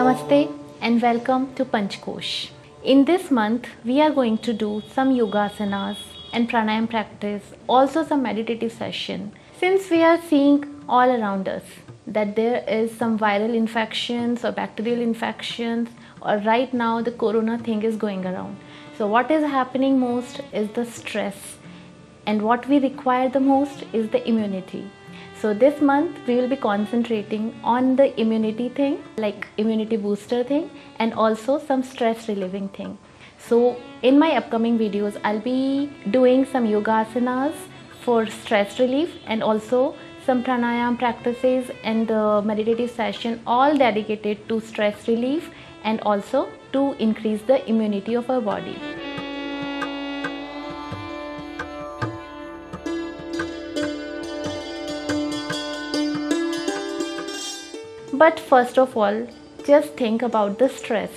Namaste and welcome to Panchkosh. In this month, we are going to do some yogasanas and pranayam practice, also some meditative session. Since we are seeing all around us that there is some viral infections or bacterial infections, or right now the corona thing is going around. So what is happening most is the stress, and what we require the most is the immunity. So this month we will be concentrating on the immunity thing, like immunity booster thing, and also some stress relieving thing. So in my upcoming videos I'll be doing some yoga asanas for stress relief and also some pranayam practices and the meditative session, all dedicated to stress relief and also to increase the immunity of our body. But first of all, just think about the stress.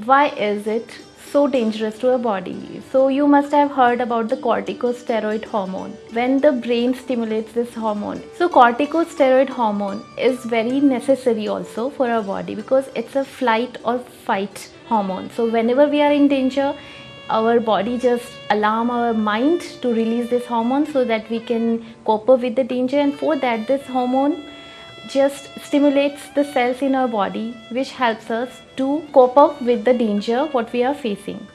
Why is it so dangerous to our body? So you must have heard about the corticosteroid hormone. When the brain stimulates this hormone, so corticosteroid hormone is very necessary also for our body because it's a flight or fight hormone. So whenever we are in danger, our body just alarm our mind to release this hormone so that we can cope up with the danger, and for that this hormone just stimulates the cells in our body which helps us to cope up with the danger what we are facing.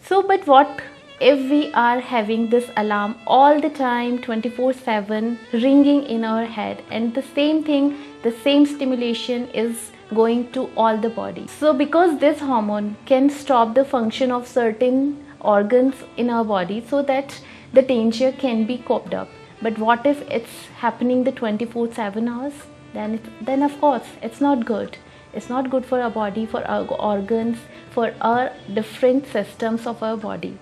So but what if we are having this alarm all the time 24/7 ringing in our head, and the same thing, the same stimulation is going to all the body? So because this hormone can stop the function of certain organs in our body so that the danger can be coped up. But what if it's happening the 24/7 hours? Then of course it's not good. It's not good for our body, for our organs, for our different systems of our body.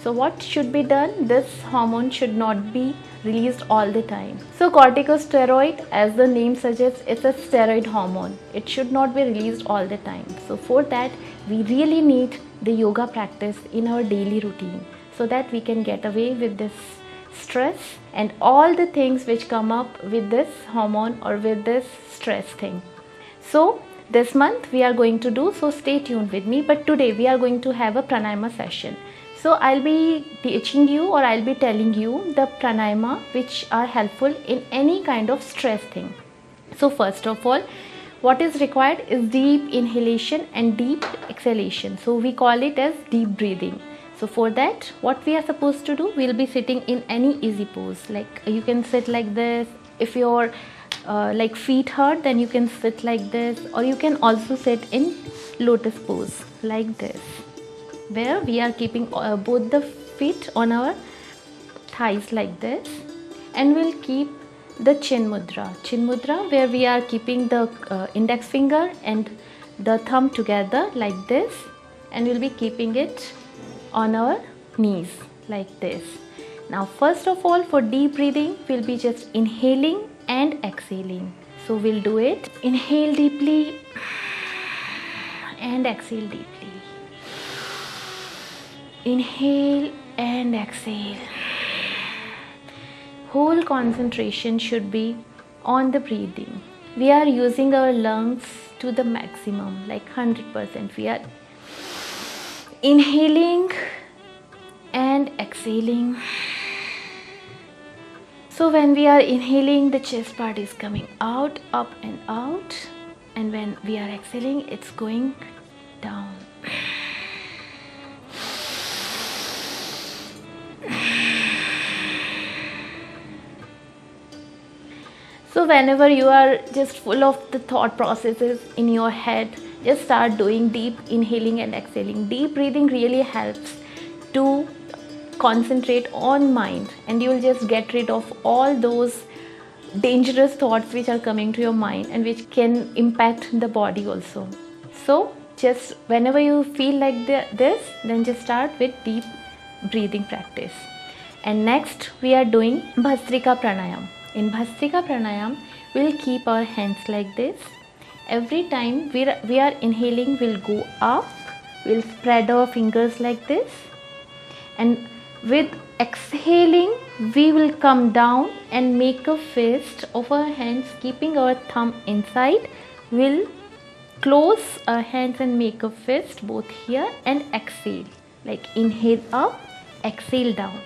So what should be done? This hormone should not be released all the time. So corticosteroid, as the name suggests, it's a steroid hormone. It should not be released all the time. So for that we really need the yoga practice in our daily routine so that we can get away with this stress and all the things which come up with this hormone or with this stress thing. So this month we are going to do, so stay tuned with me. But today we are going to have a pranayama session. So I'll be teaching you, or I'll be telling you the pranayama which are helpful in any kind of stress thing. So first of all, what is required is deep inhalation and deep exhalation. So we call it as deep breathing. So for that, what we are supposed to do, we'll be sitting in any easy pose. Like you can sit like this. If your like feet hurt, then you can sit like this, or you can also sit in lotus pose like this, where we are keeping both the feet on our thighs like this, and we'll keep the chin mudra, where we are keeping the index finger and the thumb together like this, and we'll be keeping it on our knees like this. Now first of all, for deep breathing, we'll be just inhaling and exhaling. So we'll do it. Inhale deeply and exhale deeply. Inhale and exhale. Whole concentration should be on the breathing. We are using our lungs to the maximum, like 100%. We are inhaling and exhaling. So when we are inhaling, the chest part is coming out, up and out, and when we are exhaling, it's going down. So whenever you are just full of the thought processes in your head, just start doing deep inhaling and exhaling. Deep breathing really helps to concentrate on mind, and you will just get rid of all those dangerous thoughts which are coming to your mind and which can impact the body also. So just whenever you feel like this, then just start with deep breathing practice. And next we are doing Bhastrika Pranayam. In Bhastrika Pranayam, we'll keep our hands like this. Every time we are inhaling, we'll go up, we'll spread our fingers like this, and with exhaling we will come down and make a fist of our hands, keeping our thumb inside. We'll close our hands and make a fist both here and exhale. Like inhale up, exhale down.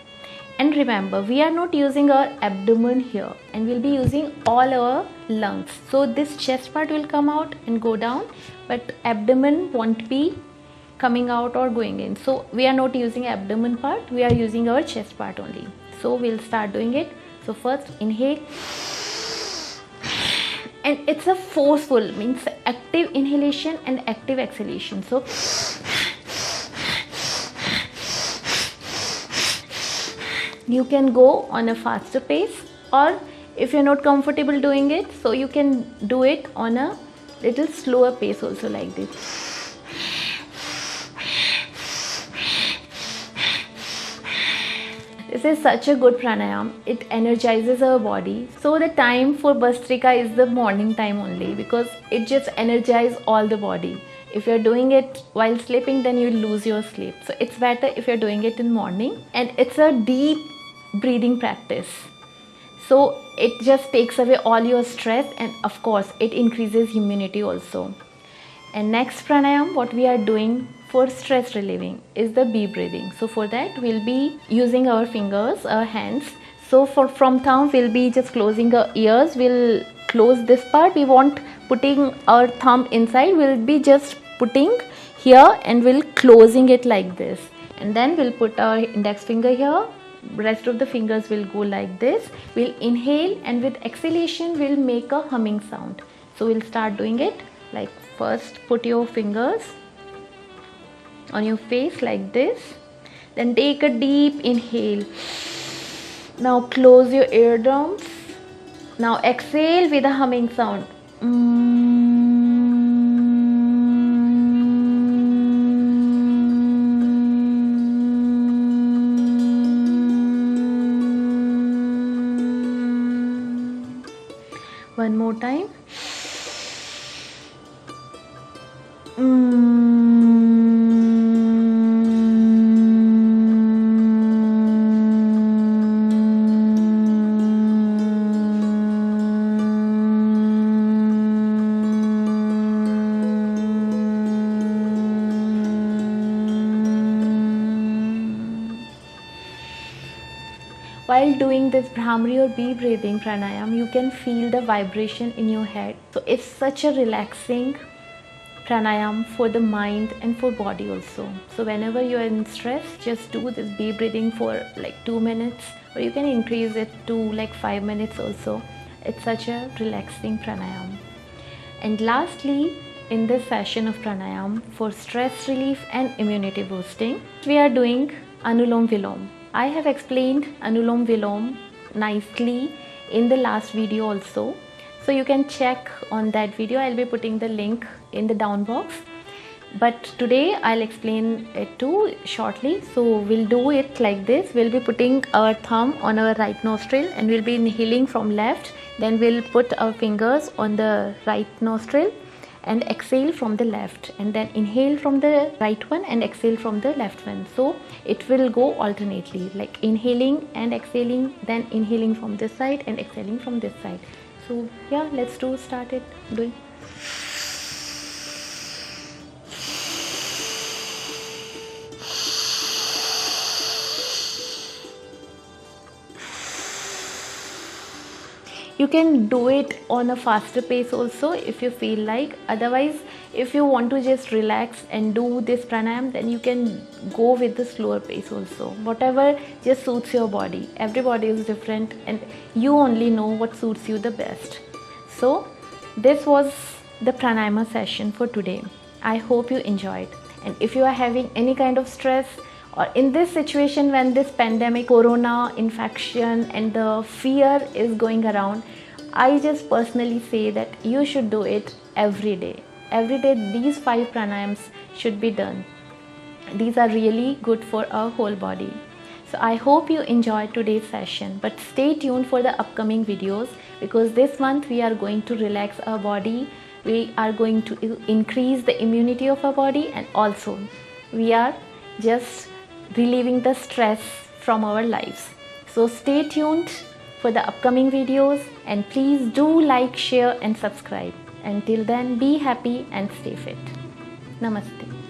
And remember, we are not using our abdomen here, and we'll be using all our lungs. So this chest part will come out and go down, but abdomen won't be coming out or going in. So we are not using abdomen part, we are using our chest part only. So we'll start doing it. So first inhale, and it's a forceful, means active inhalation and active exhalation. So you can go on a faster pace, or if you're not comfortable doing it, so you can do it on a little slower pace also, like this. This is such a good pranayam. It energizes our body. So the time for Bhastrika is the morning time only, because it just energizes all the body. If you're doing it while sleeping, then you'll lose your sleep. So it's better if you're doing it in morning. And it's a deep breathing practice. So it just takes away all your stress, and of course it increases immunity also. And next pranayam, what we are doing for stress relieving is the bee breathing. So for that we'll be using our fingers, our hands. So from thumb we'll be just closing our ears. We'll close this part. We won't putting our thumb inside. We'll be just putting here and we'll closing it like this. And then we'll put our index finger here. Rest of the fingers will go like this. We'll inhale, and with exhalation we'll make a humming sound. So we'll start doing it. Like first put your fingers on your face like this, then take a deep inhale. Now close your eardrums. Now exhale with a humming sound. One more time. While doing this Bhramari or bee breathing pranayam, you can feel the vibration in your head. So it's such a relaxing pranayam for the mind and for body also. So whenever you are in stress, just do this bee breathing for like 2 minutes, or you can increase it to like 5 minutes also. It's such a relaxing pranayam. And lastly, in this session of pranayam for stress relief and immunity boosting, we are doing Anulom Vilom. I have explained Anulom Vilom nicely in the last video also. So you can check on that video. I'll be putting the link in the down box. But today I'll explain it too shortly. So we'll do it like this. We'll be putting our thumb on our right nostril and we'll be inhaling from left. Then we'll put our fingers on the right nostril and exhale from the left, and then inhale from the right one and exhale from the left one. So it will go alternately, like inhaling and exhaling, then inhaling from this side and exhaling from this side. So yeah, let's start it doing. You can do it on a faster pace also if you feel like. Otherwise, if you want to just relax and do this pranayam, then you can go with the slower pace also. Whatever just suits your body. Every body is different and you only know what suits you the best. So this was the pranayama session for today. I hope you enjoyed. And if you are having any kind of stress, or in this situation when this pandemic, corona infection and the fear is going around, I just personally say that you should do it every day. Every day these 5 pranayams should be done. These are really good for our whole body. So I hope you enjoyed today's session, but stay tuned for the upcoming videos, because this month we are going to relax our body. We are going to increase the immunity of our body, and also we are just relieving the stress from our lives. So stay tuned for the upcoming videos, and please do like, share and subscribe. Until then, be happy and stay fit. Namaste.